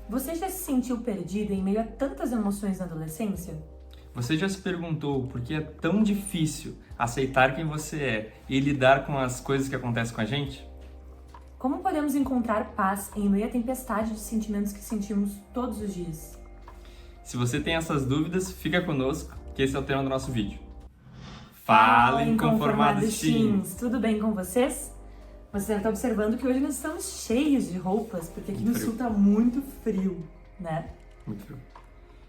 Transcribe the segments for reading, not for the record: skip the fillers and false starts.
Você já se sentiu perdido em meio a tantas emoções na adolescência? Você já se perguntou por que é tão difícil aceitar quem você é e lidar com as coisas que acontecem com a gente? Como podemos encontrar paz em meio à tempestade de sentimentos que sentimos todos os dias? Se você tem essas dúvidas, fica conosco, que esse é o tema do nosso vídeo. Fala, inconformados teens! Tudo bem com vocês? Você deve estar observando que hoje nós estamos cheios de roupas, porque aqui no sul tá muito frio, né? Muito frio.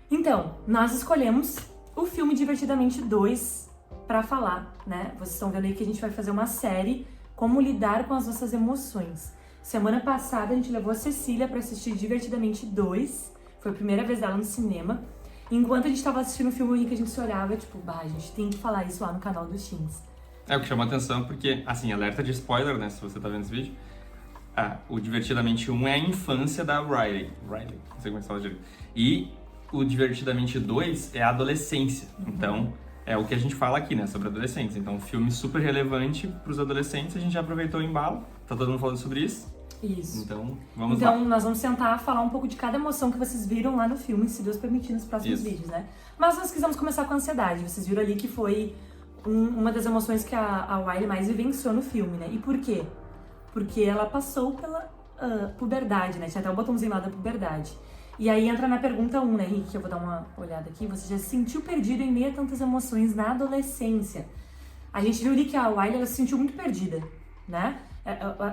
Então, nós escolhemos o filme Divertidamente 2 para falar, né? Vocês estão vendo aí que a gente vai fazer uma série Como Lidar com as Nossas Emoções. Semana passada a gente levou a Cecília para assistir Divertidamente 2, foi a primeira vez dela no cinema. Enquanto a gente tava assistindo o filme, a gente se olhava, tipo, a gente tem que falar isso lá no canal dos teens. É o que chamou a atenção, porque, assim, alerta de spoiler, né, se você tá vendo esse vídeo. O Divertidamente 1 é a infância da Riley, não sei como é que fala direito. E o Divertidamente 2 é a adolescência. Então, é o que a gente fala aqui, né, sobre adolescentes. Então, um filme super relevante pros adolescentes, a gente já aproveitou o embalo, tá todo mundo falando sobre isso. Isso. Então, vamos lá. Então, nós vamos tentar falar um pouco de cada emoção que vocês viram lá no filme, se Deus permitir, nos próximos vídeos, né? Mas nós quisemos começar com a ansiedade. Vocês viram ali que foi uma das emoções que a Riley mais vivenciou no filme, né? E por quê? Porque ela passou pela puberdade, né? Tinha até o botãozinho lá da puberdade. E aí entra na pergunta 1, né, Henrique? Que eu vou dar uma olhada aqui. Você já se sentiu perdido em meio a tantas emoções na adolescência? A gente viu ali que a Riley, ela se sentiu muito perdida, né?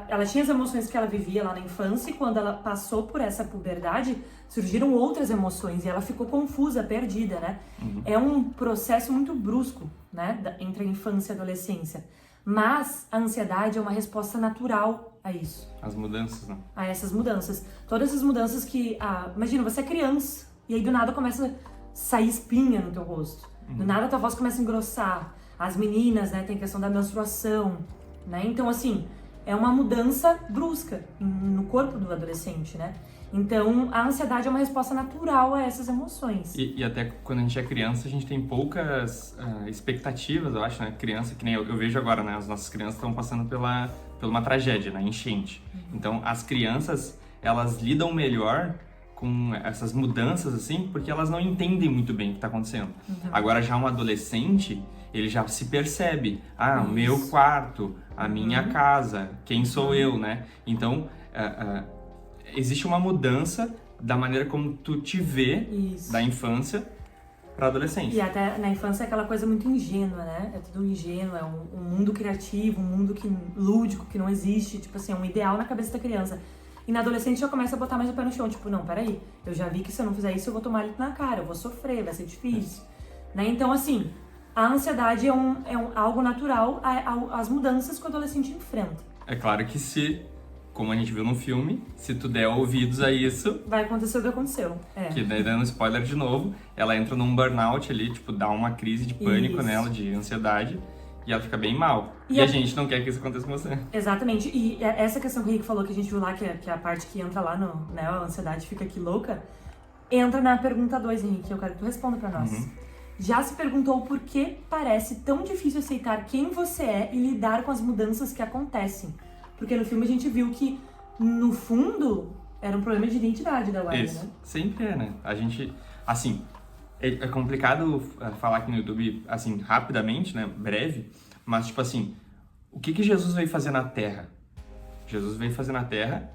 Ela tinha as emoções que ela vivia lá na infância e quando ela passou por essa puberdade, surgiram outras emoções e ela ficou confusa, perdida, né? É um processo muito brusco, né, entre a infância e a adolescência. Mas a ansiedade é uma resposta natural a isso. As mudanças, né? A essas mudanças. Todas essas mudanças que... imagina, você é criança e aí do nada começa a sair espinha no teu rosto. Do nada a tua voz começa a engrossar. As meninas, né, tem a questão da menstruação, né? Então, assim, é uma mudança brusca no corpo do adolescente, né? Então, a ansiedade é uma resposta natural a essas emoções. E até quando a gente é criança, a gente tem poucas expectativas, eu acho, né? Criança, que nem eu vejo agora, né? As nossas crianças estão passando por uma tragédia, né? Enchente. Então, as crianças, elas lidam melhor com essas mudanças, assim, porque elas não entendem muito bem o que está acontecendo. Agora, já um adolescente, ele já se percebe. O meu quarto, a minha casa, quem sou eu, né? Então, existe uma mudança da maneira como tu te vê da infância para adolescência. E até na infância é aquela coisa muito ingênua, né? É tudo ingênuo, é um mundo criativo, um mundo lúdico, que não existe, tipo assim, é um ideal na cabeça da criança. E na adolescente já começa a botar mais o pé no chão, tipo, não, peraí, eu já vi que se eu não fizer isso eu vou tomar ele na cara, eu vou sofrer, vai ser difícil. Né? Então, assim, a ansiedade é algo natural às mudanças que o adolescente enfrenta. É claro que como a gente viu no filme, se tu der ouvidos a isso... vai acontecer o que aconteceu. Que daí, dando spoiler de novo, ela entra num burnout ali, tipo, dá uma crise de pânico nela, de ansiedade, e ela fica bem mal. E a gente não quer que isso aconteça com você. Exatamente. E essa questão que o Henrique falou, que a gente viu lá, que é a parte que entra lá no, né, a ansiedade fica aqui louca, entra na pergunta 2, Henrique, eu quero que tu responda pra nós. Já se perguntou por que parece tão difícil aceitar quem você é e lidar com as mudanças que acontecem? Porque no filme a gente viu que, no fundo, era um problema de identidade da Riley, né? Sempre é, né? A gente, assim, é complicado falar aqui no YouTube, assim, rapidamente, né? Breve, mas, tipo assim, o que Jesus veio fazer na Terra? Jesus veio fazer na Terra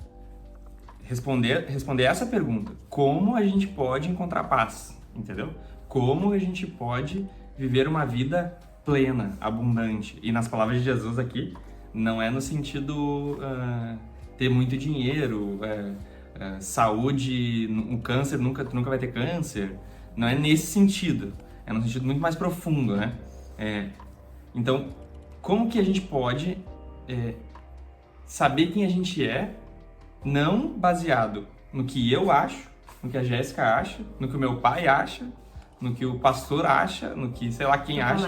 responder essa pergunta. Como a gente pode encontrar paz? Entendeu? Como a gente pode viver uma vida plena, abundante? E nas palavras de Jesus aqui, não é no sentido ter muito dinheiro, saúde, o câncer, tu nunca vai ter câncer. Não é nesse sentido. É num sentido muito mais profundo, né? Então, como que a gente pode saber quem a gente é, não baseado no que eu acho, no que a Jéssica acha, no que o meu pai acha, no que o pastor acha, no que sei lá quem acha,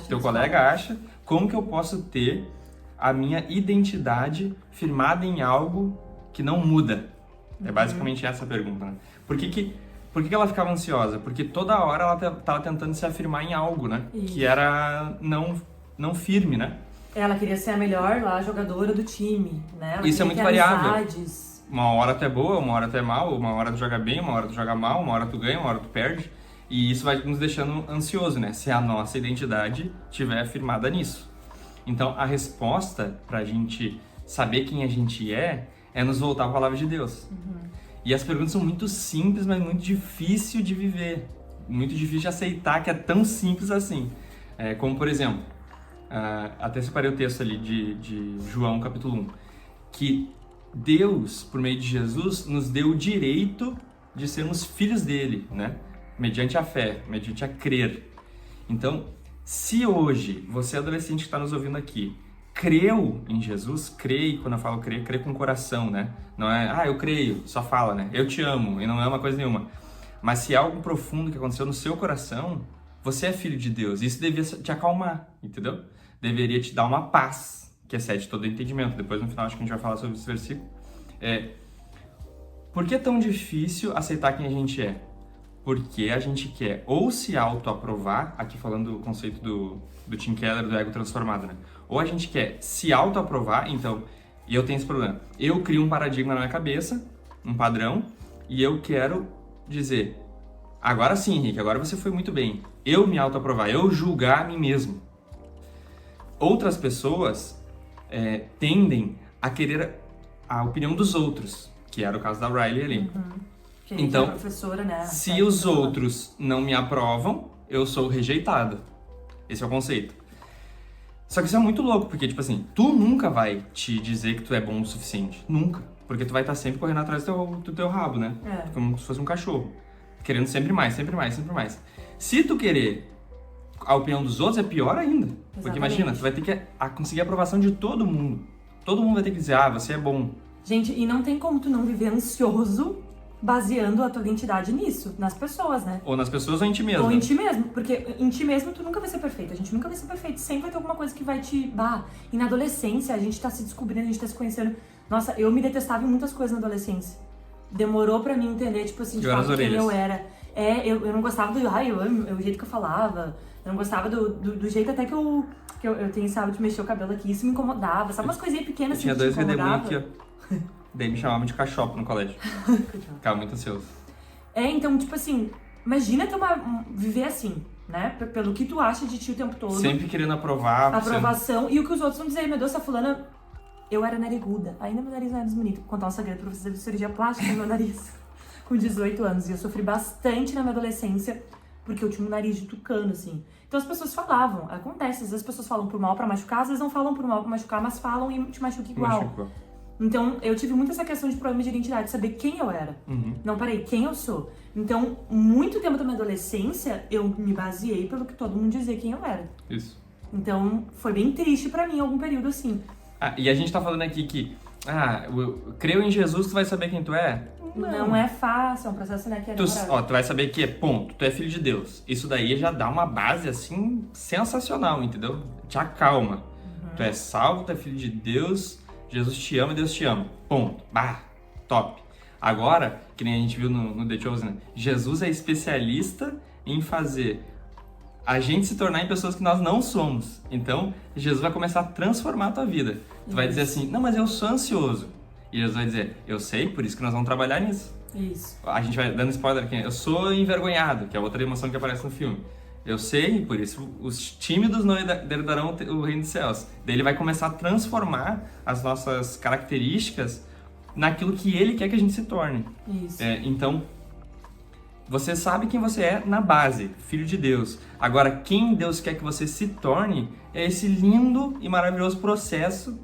teu colega acha, como que eu posso ter a minha identidade firmada em algo que não muda? É basicamente essa a pergunta, né? Por que ela ficava ansiosa? Porque toda hora ela estava tentando se afirmar em algo, né? Isso. Que era não firme, né? Ela queria ser a melhor jogadora do time, né? Ela isso é muito variável. Amizades. uma hora tu é boa, uma hora tu é mal, uma hora tu joga bem, uma hora tu joga mal, uma hora tu ganha, uma hora tu perde. E isso vai nos deixando ansioso, né? Se a nossa identidade estiver firmada nisso. Então, a resposta pra gente saber quem a gente é nos voltar à palavra de Deus. E as perguntas são muito simples, mas muito difícil de viver. Muito difícil de aceitar que é tão simples assim. Como, por exemplo, até separei o texto ali de João, capítulo 1, que Deus, por meio de Jesus, nos deu o direito de sermos filhos dele, né? Mediante a fé, mediante a crer. Então, se hoje você, adolescente que está nos ouvindo aqui, creu em Jesus, crê, quando eu falo crer, crê com o coração, né? Não é, eu creio, só fala, né? Eu te amo, e não é uma coisa nenhuma. Mas se é algo profundo que aconteceu no seu coração, você é filho de Deus. Isso devia te acalmar, entendeu? Deveria te dar uma paz, que excede todo o entendimento. Depois, no final, acho que a gente vai falar sobre esse versículo. Por que é tão difícil aceitar quem a gente é? Porque a gente quer ou se autoaprovar, aqui falando o conceito do Tim Keller, do ego transformado, né? Ou a gente quer se autoaprovar, então, e eu tenho esse problema. Eu crio um paradigma na minha cabeça, um padrão, e eu quero dizer, agora sim, Henrique, agora você foi muito bem. Eu me autoaprovar, eu julgar a mim mesmo. Outras pessoas tendem a querer a opinião dos outros, que era o caso da Riley ali. Então, professora, né? Se os outros não me aprovam, eu sou rejeitado. Esse é o conceito. Só que isso é muito louco, porque, tipo assim, tu nunca vai te dizer que tu é bom o suficiente. Nunca. Porque tu vai estar sempre correndo atrás do teu rabo, né? Como se fosse um cachorro. Querendo sempre mais, sempre mais, sempre mais. Se tu querer a opinião dos outros, é pior ainda. Exatamente. Porque imagina, tu vai ter que conseguir a aprovação de todo mundo. Todo mundo vai ter que dizer, você é bom. Gente, e não tem como tu não viver ansioso baseando a tua identidade nisso, nas pessoas, né? Ou nas pessoas ou em ti mesmo. Ou em ti mesmo, porque em ti mesmo tu nunca vai ser perfeito, a gente nunca vai ser perfeito, sempre vai ter alguma coisa que vai te... E na adolescência a gente tá se descobrindo, a gente tá se conhecendo. Nossa, eu me detestava em muitas coisas na adolescência. Demorou pra mim entender, tipo assim, quem eu era. Eu não gostava do jeito que eu falava, eu não gostava do jeito até que eu tenho esse hábito de mexer o cabelo aqui, isso me incomodava, sabe umas coisinhas pequenas assim que te incomodava. Tinha 2 redemoinhos aqui, ó. Daí me chamavam de cachopo no colégio. Ficava muito ansioso. Então, tipo assim, imagina viver assim, né? Pelo que tu acha de ti o tempo todo. Sempre querendo aprovar. Aprovação. E o que os outros vão dizer, meu Deus, essa fulana... Eu era nariguda. Ainda meu nariz não era bonito. Vou contar um segredo pra vocês. Eu fiz cirurgia plástica no meu nariz com 18 anos. E eu sofri bastante na minha adolescência porque eu tinha um nariz de tucano, assim. Então as pessoas falavam. Acontece, às vezes as pessoas falam por mal pra machucar, às vezes não falam por mal pra machucar, mas falam e te machuca igual. Então, eu tive muito essa questão de problema de identidade, de saber quem eu era. Não, peraí, quem eu sou? Então, muito tempo da minha adolescência, eu me baseei pelo que todo mundo dizia quem eu era. Isso. Então, foi bem triste pra mim algum período assim. E a gente tá falando aqui que, eu creio em Jesus, tu vai saber quem tu é? Não é fácil, é um processo, né, que é demorado. Tu vai saber que ponto, tu é filho de Deus. Isso daí já dá uma base, assim, sensacional, entendeu? Te acalma. Tu é salvo, tu é filho de Deus... Jesus te ama e Deus te ama. Ponto. Top. Agora, que nem a gente viu no The Chosen, Jesus é especialista em fazer a gente se tornar em pessoas que nós não somos. Então, Jesus vai começar a transformar a tua vida. Tu vai dizer assim, não, mas eu sou ansioso. E Jesus vai dizer, eu sei, por isso que nós vamos trabalhar nisso. Isso. A gente vai dando spoiler aqui. Eu sou envergonhado, que é outra emoção que aparece no filme. Eu sei, por isso os tímidos não herdarão o reino dos céus. Daí ele vai começar a transformar as nossas características naquilo que ele quer que a gente se torne. Isso. Então, você sabe quem você é na base, filho de Deus. Agora, quem Deus quer que você se torne é esse lindo e maravilhoso processo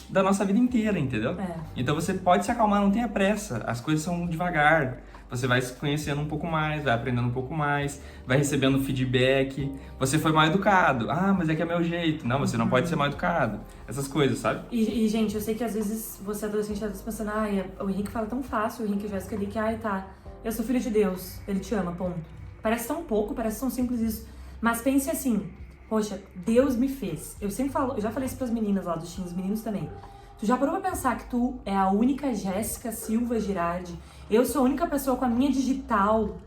da nossa vida inteira, entendeu? Então você pode se acalmar, não tenha pressa. As coisas são devagar. Você vai se conhecendo um pouco mais, vai aprendendo um pouco mais, vai recebendo feedback. Você foi mal educado. Mas é que é meu jeito. Não, você não pode ser mal educado. Essas coisas, sabe? E gente, eu sei que às vezes você adolescente tá pensando, o Henrique fala tão fácil, o Henrique e a Jéssica ali, que, eu sou filho de Deus, ele te ama, ponto. Parece tão pouco, parece tão simples isso. Mas pense assim, poxa, Deus me fez. Eu já falei isso pras meninas lá dos times, meninos também. Tu já parou pra pensar que tu é a única Jéssica Silva Girardi? Eu sou a única pessoa com a minha digital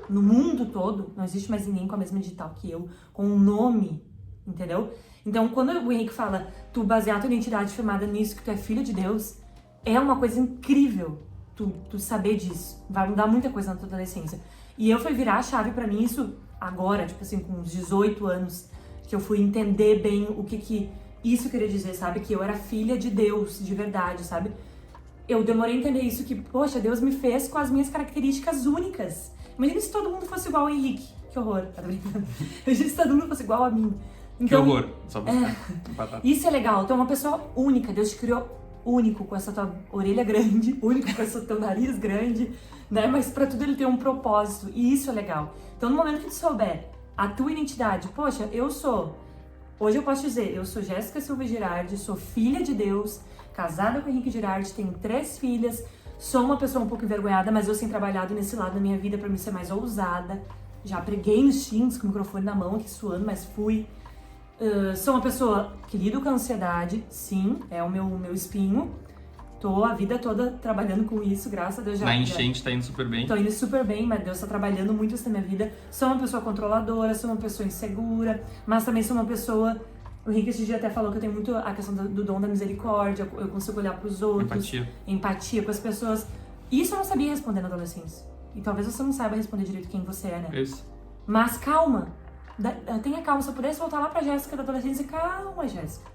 no mundo todo. Não existe mais ninguém com a mesma digital que eu, com um nome, entendeu? Então, quando o Henrique fala, tu basear tua identidade firmada nisso, que tu é filho de Deus, é uma coisa incrível tu saber disso. Vai mudar muita coisa na tua adolescência. E eu fui virar a chave pra mim isso agora, tipo assim, com uns 18 anos, que eu fui entender bem o que isso queria dizer, sabe? Que eu era filha de Deus, de verdade, sabe? Eu demorei a entender isso, que, poxa, Deus me fez com as minhas características únicas. Imagina se todo mundo fosse igual ao Henrique. Que horror, tá brincando? Imagina se todo mundo fosse igual a mim. Então, que horror, só isso é legal, tu é uma pessoa única, Deus te criou único, com essa tua orelha grande, único com esse teu nariz grande, né? Mas pra tudo ele tem um propósito, e isso é legal. Então, no momento que tu souber a tua identidade, poxa, hoje eu posso dizer, eu sou Jéssica Silva Girardi, sou filha de Deus, casada com o Henrique Girardi, tenho 3 filhas, sou uma pessoa um pouco envergonhada, mas eu tenho trabalhado nesse lado da minha vida pra me ser mais ousada. Já preguei nos Teams com o microfone na mão, aqui suando, mas fui. Sou uma pessoa que lido com a ansiedade, sim, é o meu espinho. Tô a vida toda trabalhando com isso, graças a Deus. Na enchente tá indo super bem. Tô indo super bem, mas Deus tá trabalhando muito isso na minha vida. Sou uma pessoa controladora, sou uma pessoa insegura, mas também sou uma pessoa... O Henrique esse dia até falou que eu tenho muito a questão do dom da misericórdia, eu consigo olhar pros outros. Empatia com as pessoas. Isso eu não sabia responder na adolescência. E talvez você não saiba responder direito quem você é, né? Isso. Mas calma. Tenha calma. Se eu pudesse voltar lá pra Jéssica da adolescência, calma, Jéssica.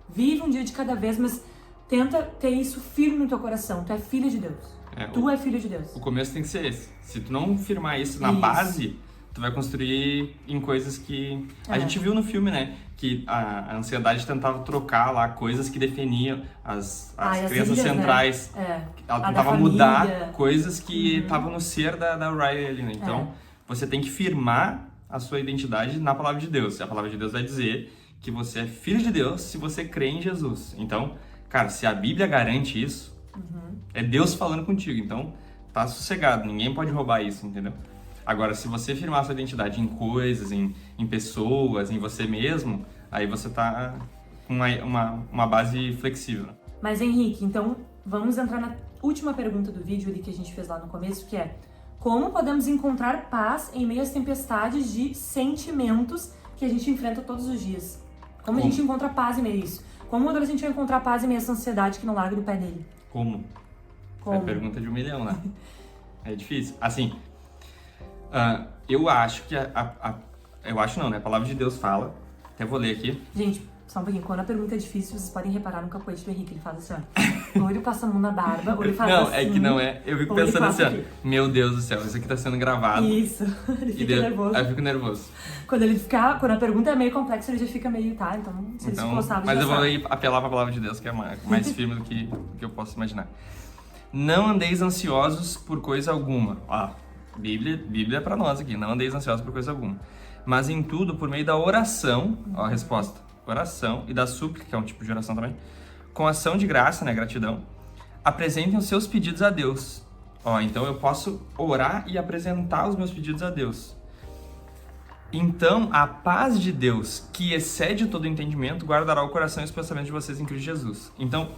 Vive um dia de cada vez, mas tenta ter isso firme no teu coração. Tu é filha de Deus. Tu é filho de Deus. O começo tem que ser esse. Se tu não firmar isso na base, tu vai construir em coisas que... A gente viu no filme, né? Que a ansiedade tentava trocar lá coisas que definiam as crenças centrais. Né? Ela tentava mudar coisas que estavam no ser da Riley ali, né? Então, você tem que firmar a sua identidade na palavra de Deus. A palavra de Deus vai dizer que você é filho de Deus se você crê em Jesus. Então, cara, se a Bíblia garante isso, é Deus falando contigo. Então, tá sossegado. Ninguém pode roubar isso, entendeu? Agora, se você firmar a sua identidade em coisas, em pessoas, em você mesmo, aí você tá com uma base flexível. Mas, Henrique, então, vamos entrar na última pergunta do vídeo ali que a gente fez lá no começo, que é: como podemos encontrar paz em meio às tempestades de sentimentos que a gente enfrenta todos os dias? Como a gente encontra paz em meio a isso? Como o adolescente vai encontrar paz em meio a essa ansiedade que não larga do pé dele? Como? É a pergunta de 1 milhão, né? É difícil. Assim, eu acho que eu acho não, né? A palavra de Deus fala. Até vou ler aqui. Gente, só um pouquinho. Quando a pergunta é difícil, vocês podem reparar no capoete do Henrique. Ele faz assim, ó. Ou ele passa a mão na barba, ou ele faz assim. Não, é que não é. Eu fico pensando assim, ó. Meu Deus do céu, isso aqui tá sendo gravado. Isso. Ele fica nervoso. Aí eu fico nervoso. Quando a pergunta é meio complexa, ele já fica meio, tá? Então, se ele se gostar, mas eu vou apelar pra palavra de Deus, que é mais firme do que eu posso imaginar. Não andeis ansiosos por coisa alguma. Ó, Bíblia é pra nós aqui. Não andeis ansiosos por coisa alguma. Mas em tudo, por meio da oração, ó a resposta, oração e da súplica, que é um tipo de oração também, com ação de graça, né, gratidão, apresentem os seus pedidos a Deus. Ó, então eu posso orar e apresentar os meus pedidos a Deus. Então, a paz de Deus, que excede todo entendimento, guardará o coração e os pensamentos de vocês em Cristo Jesus. Então,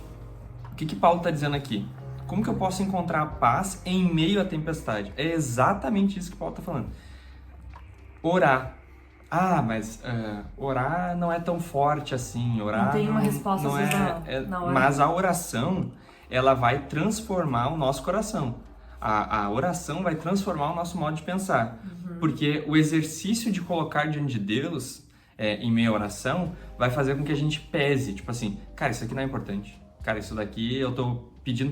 o que Paulo está dizendo aqui? Como que eu posso encontrar paz em meio à tempestade? É exatamente isso que Paulo está falando. Orar. Mas orar não é tão forte assim. Orar não tem uma resposta não na hora. Mas a oração, ela vai transformar o nosso coração. A oração vai transformar o nosso modo de pensar. Porque o exercício de colocar diante de Deus, em meio à oração, vai fazer com que a gente pese. Tipo assim, cara, isso aqui não é importante. Cara, isso daqui eu tô pedindo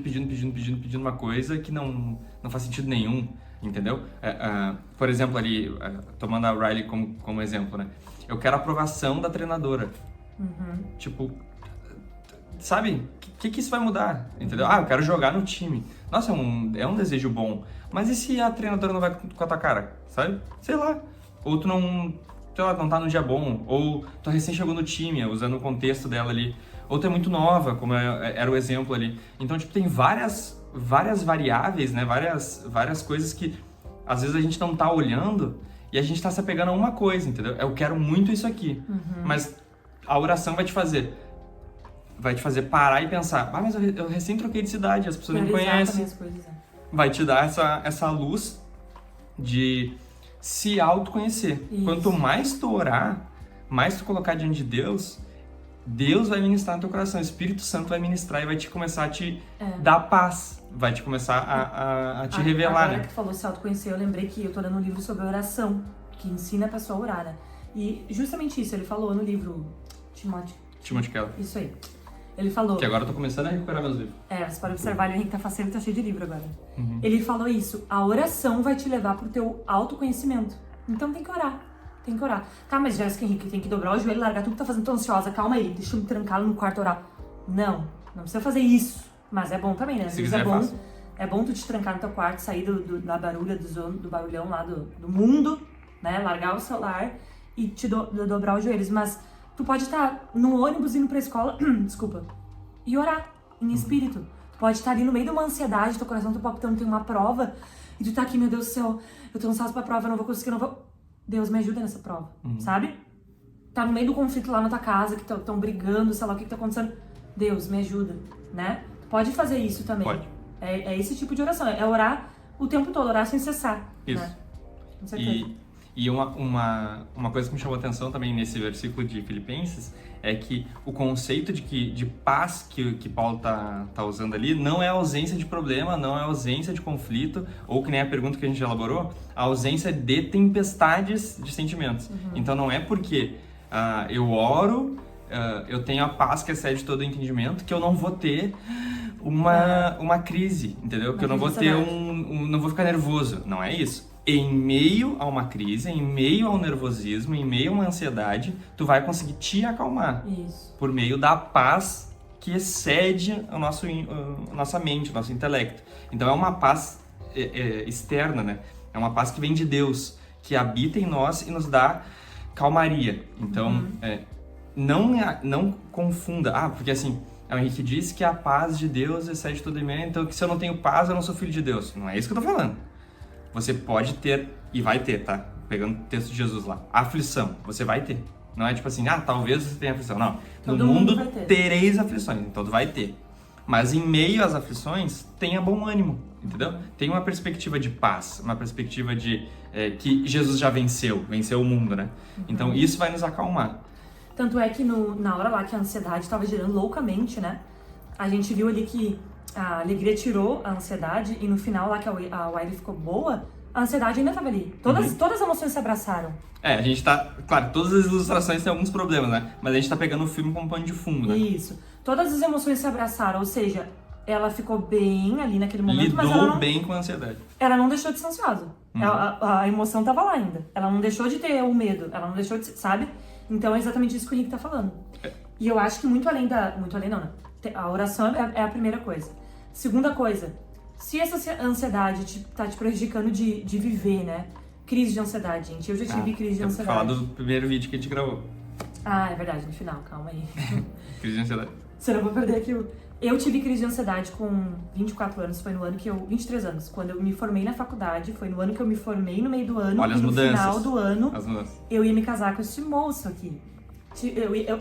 uma coisa que não faz sentido nenhum. Entendeu? Por exemplo, ali, tomando a Riley como exemplo, né? Eu quero a aprovação da treinadora. Tipo, sabe? O que isso vai mudar? Entendeu? Eu quero jogar no time. Nossa, é um desejo bom. Mas e se a treinadora não vai com a tua cara? Sabe? Sei lá. Ou tu não tá no dia bom. Ou tu recém chegou no time, usando o contexto dela ali. Ou tu é muito nova, como era o exemplo ali. Então, tipo, tem várias variáveis, né? Várias coisas que às vezes a gente não tá olhando e a gente tá se apegando a uma coisa, entendeu? Eu quero muito isso aqui. Mas a oração vai te fazer parar e pensar: mas eu recém troquei de cidade, as pessoas não me conhecem. Vai te dar essa luz de se autoconhecer. Isso. Quanto mais tu orar, mais tu colocar diante de Deus, Deus vai ministrar no teu coração, o Espírito Santo vai ministrar e vai te começar a te dar paz, vai te começar a te revelar, agora né? que tu falou se autoconhecer, eu lembrei que eu tô lendo um livro sobre oração, que ensina a pessoa a orar, né? E justamente isso, ele falou no livro Timothy Keller. Isso aí. Ele falou... Que agora eu tô começando a recuperar meus livros. Você pode observar, o Henrique tá faceiro, tá cheio de livro agora. Uhum. Ele falou isso, a oração vai te levar pro teu autoconhecimento. Então tem que orar. Tem que orar. Tá, mas Jéssica, Henrique, tem que dobrar o joelho, largar tudo que tá fazendo, tô ansiosa. Calma aí, deixa eu me trancar no quarto orar. Não precisa fazer isso. Mas é bom também, né? Às vezes é bom tu te trancar no teu quarto, sair da barulha, do barulhão lá do mundo, né? Largar o celular e te dobrar os joelhos. Mas tu pode estar no ônibus indo pra escola, desculpa, e orar em espírito. Tu pode estar ali no meio de uma ansiedade, teu coração tá palpitando, tem uma prova, e tu tá aqui, meu Deus do céu, eu tô ansiosa pra prova, eu não vou conseguir, Deus, me ajuda nessa prova, sabe? Tá no meio do conflito lá na tua casa, que estão brigando, sei lá o que tá acontecendo. Deus, me ajuda, né? Tu pode fazer isso também. Pode. É esse tipo de oração, é orar o tempo todo, orar sem cessar. Isso. Né? Com certeza. E uma coisa que me chamou a atenção também nesse versículo de Filipenses é que o conceito de paz que Paulo tá usando ali não é ausência de problema, não é ausência de conflito, ou que nem a pergunta que a gente elaborou, a ausência de tempestades de sentimentos. Então não é porque eu oro, eu tenho a paz que excede todo o entendimento, que eu não vou ter uma crise, entendeu? Que eu não vou ter não vou ficar nervoso. Não é isso. Em meio a uma crise, em meio ao nervosismo, em meio a uma ansiedade, tu vai conseguir te acalmar. Isso. Por meio da paz que excede a nossa mente, o nosso intelecto. Então é uma paz externa, né? É uma paz que vem de Deus, que habita em nós e nos dá calmaria. Então, não confunda. Porque assim, o Henrique disse que a paz de Deus excede todo entendimento, então que se eu não tenho paz, eu não sou filho de Deus. Não é isso que eu tô falando. Você pode ter, e vai ter, tá? Pegando o texto de Jesus lá. Aflição, você vai ter. Não é tipo assim, talvez você tenha aflição. Não. Todo no mundo vai ter. tereis aflições, então vai ter. Mas em meio às aflições, tenha bom ânimo, entendeu? Tem uma perspectiva de paz, uma perspectiva de que Jesus já venceu o mundo, né? Então isso vai nos acalmar. Tanto é que na hora lá que a ansiedade estava girando loucamente, né? A gente viu ali que a alegria tirou a ansiedade e no final lá que a Wiley ficou boa, a ansiedade ainda estava ali. Todas as emoções se abraçaram. A gente tá... Claro, todas as ilustrações têm alguns problemas, né? Mas a gente tá pegando o filme como pano de fundo, né? Isso. Todas as emoções se abraçaram, ou seja, ela ficou bem ali naquele momento, mas Lidou bem com a ansiedade. Ela não deixou de ser ansiosa. A emoção tava lá ainda. Ela não deixou de ter o medo. Ela não deixou de... Sabe? Então é exatamente isso que o Henrique tá falando. E eu acho que muito além não, né? A oração é a primeira coisa. Segunda coisa, se essa ansiedade tá te prejudicando de viver, né? Crise de ansiedade, gente. Eu já tive crise de ansiedade. Falar do primeiro vídeo que a gente gravou. É verdade, no final, calma aí. Crise de ansiedade. Você não vai perder aquilo. Eu tive crise de ansiedade com 24 anos, foi no ano que 23 anos, quando eu me formei na faculdade, foi no ano que eu me formei no meio do ano. Olha e as no mudanças. final do ano, As mudanças. eu ia me casar com esse moço aqui.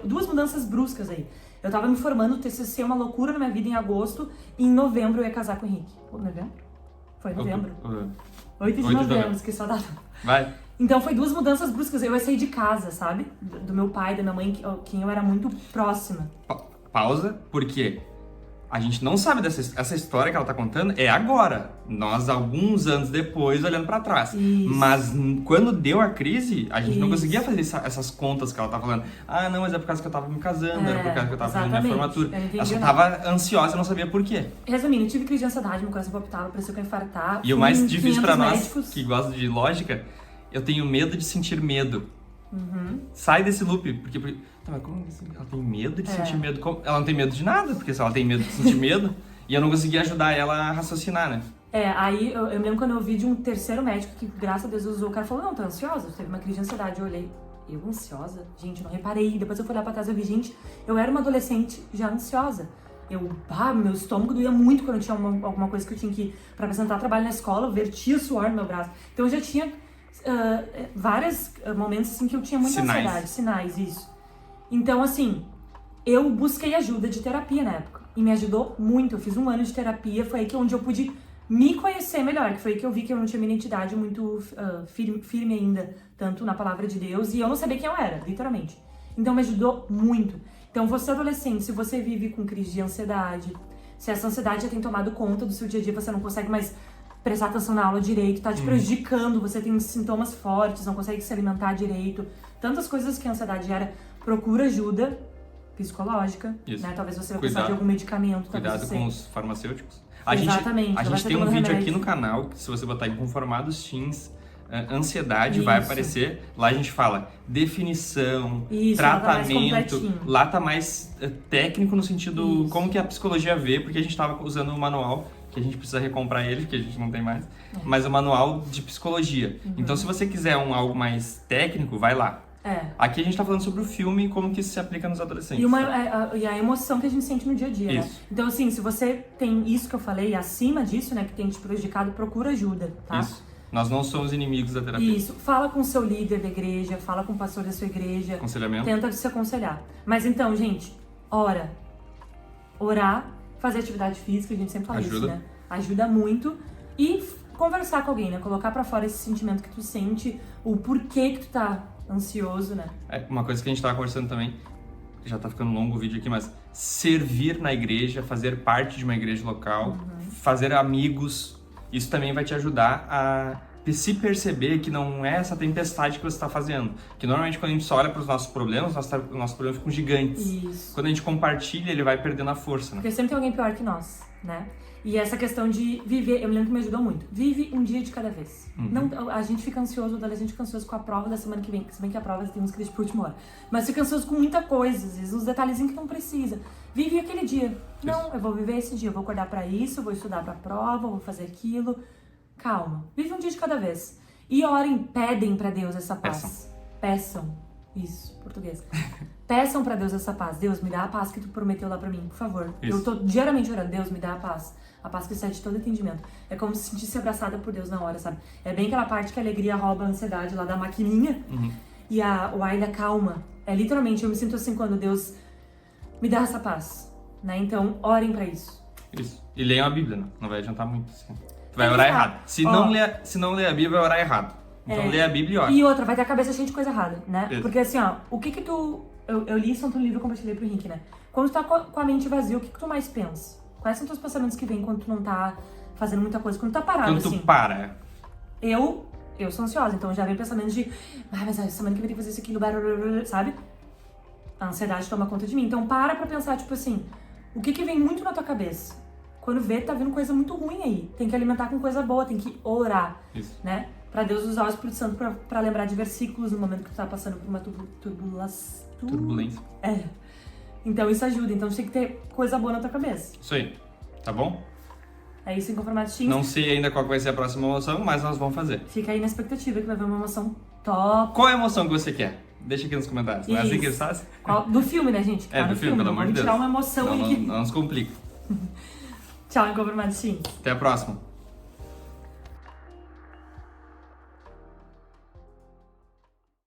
Duas mudanças bruscas aí. Eu tava me formando, o TCC uma loucura na minha vida em agosto, e em novembro eu ia casar com o Henrique. Novembro? Foi novembro. 8 de novembro, esqueci a data. Vai. Então foi duas mudanças bruscas, eu ia sair de casa, sabe? Do meu pai, da minha mãe, quem eu era muito próxima. Pausa, porque a gente não sabe essa história que ela tá contando, é agora. Nós, alguns anos depois, olhando pra trás. Isso. Mas quando deu a crise, a gente não conseguia fazer essas contas que ela tá falando. Não, mas é por causa que eu tava me casando, era por causa que eu tava fazendo minha formatura. Eu só tava ansiosa e não sabia por quê. Resumindo, eu tive crise de ansiedade, meu coração palpitava, parecia que eu ia infartar. E o mais difícil pra nós, que gostam de lógica, eu tenho medo de sentir medo. Sai desse loop, porque mas como assim? Ela tem medo de sentir medo? Ela não tem medo de nada, porque se ela tem medo de sentir medo, e eu não conseguia ajudar ela a raciocinar, né? Aí eu me lembro quando eu vi de um terceiro médico que, graças a Deus, usou, o cara falou, não, tá ansiosa? Você teve uma crise de ansiedade. Eu olhei, eu ansiosa? Gente, eu não reparei. Depois eu fui olhar pra trás e vi, gente, eu era uma adolescente já ansiosa. Meu estômago doía muito quando eu tinha alguma coisa que eu tinha que ir pra apresentar trabalho na escola, eu vertia suor no meu braço. Então eu já tinha vários momentos assim que eu tinha muita ansiedade. Sinais, isso. Então, assim, eu busquei ajuda de terapia na época. E me ajudou muito. Eu fiz 1 ano de terapia, foi aí onde eu pude me conhecer melhor. Que foi aí que eu vi que eu não tinha minha identidade muito firme ainda, tanto na palavra de Deus. E eu não sabia quem eu era, literalmente. Então, me ajudou muito. Então, você adolescente, se você vive com crise de ansiedade, se essa ansiedade já tem tomado conta do seu dia a dia, você não consegue mais prestar atenção na aula direito, tá te prejudicando, você tem sintomas fortes, não consegue se alimentar direito, tantas coisas que a ansiedade gera, procura ajuda psicológica, né? Talvez você vai precisar de algum medicamento. Cuidado com os farmacêuticos. Exatamente. A gente tem um vídeo aqui no canal, que se você botar em Conformados Teens, ansiedade, vai aparecer. Lá a gente fala definição, tratamento. Lá tá mais técnico no sentido como que a psicologia vê, porque a gente tava usando o manual, que a gente precisa recomprar ele, que a gente não tem mais, mas o manual de psicologia. Então, se você quiser algo mais técnico, vai lá. Aqui a gente tá falando sobre o filme e como que isso se aplica nos adolescentes. E a emoção que a gente sente no dia a dia, né? Então, assim, se você tem isso que eu falei, acima disso, né, que tem te prejudicado, procura ajuda, tá? Isso. Nós não somos inimigos da terapia. Isso. Fala com o seu líder da igreja, fala com o pastor da sua igreja. Aconselhamento. Tenta se aconselhar. Mas então, gente, orar, fazer atividade física, a gente sempre fala isso, né? Ajuda muito. E conversar com alguém, né? Colocar pra fora esse sentimento que tu sente, o porquê que tu tá ansioso, né? Uma coisa que a gente tava conversando também, já tá ficando longo o vídeo aqui, mas servir na igreja, fazer parte de uma igreja local, fazer amigos, isso também vai te ajudar a se perceber que não é essa tempestade que você está fazendo. Que normalmente quando a gente só olha para os nossos problemas, os nossos problemas ficam gigantes. Isso. Quando a gente compartilha, ele vai perdendo a força, né? Porque sempre tem alguém pior que nós, né? E essa questão de viver, eu me lembro que me ajudou muito. Vive um dia de cada vez. Não, a gente fica ansioso, o adolescente fica ansioso com a prova da semana que vem, se bem que a prova tem uns que deixa por última hora. Mas fica ansioso com muita coisa, às vezes uns detalhezinhos que não precisa. Vive aquele dia. Não, eu vou viver esse dia, eu vou acordar pra isso, eu vou estudar pra prova, eu vou fazer aquilo. Calma. Vive um dia de cada vez. E orem, pedem pra Deus essa paz. Peçam. Isso, português. Peçam pra Deus essa paz. Deus, me dá a paz que tu prometeu lá pra mim, por favor. Isso. Eu tô diariamente orando. Deus, me dá a paz. A paz que excede todo entendimento. É como se sentisse abraçada por Deus na hora, sabe? É bem aquela parte que a alegria rouba a ansiedade lá da maquininha. E o Aida calma. É literalmente, eu me sinto assim quando Deus me dá essa paz. Né? Então, orem pra isso. Isso. E leiam a Bíblia, né? Não vai adiantar muito. Assim. Tu vai orar errado. Se não ler a Bíblia, vai orar errado. Então lê a Bíblia e ora. E outra, vai ter a cabeça cheia de coisa errada, né? Isso. Porque assim, o que tu... Eu li isso no livro e compartilhei pro Henrique, né? Quando tu tá com a mente vazia, o que tu mais pensa? Quais são os teus pensamentos que vêm quando tu não tá fazendo muita coisa? Quando tu tá parado, quando tu para. Eu sou ansiosa, então já vem pensamentos de... mas a semana que vem tem que fazer isso aqui, sabe? A ansiedade toma conta de mim. Então para pra pensar, tipo assim, o que vem muito na tua cabeça? Quando vê, tá vindo coisa muito ruim aí. Tem que alimentar com coisa boa, tem que orar, né? Pra Deus usar o Espírito Santo pra lembrar de versículos no momento que tu tá passando por uma turbulência. Então isso ajuda. Então tem que ter coisa boa na tua cabeça. Isso aí. Tá bom? É isso em Conformados Teens. Não sei ainda qual vai ser a próxima emoção, mas nós vamos fazer. Fica aí na expectativa que vai ver uma emoção top. Qual é a emoção que você quer? Deixa aqui nos comentários. Não é assim que eles fazem? Do filme, né, gente? Do filme, pelo amor de Deus. Vamos tirar uma emoção aí. Não nos complica. Tchau, em Conformados Teens. Até a próxima.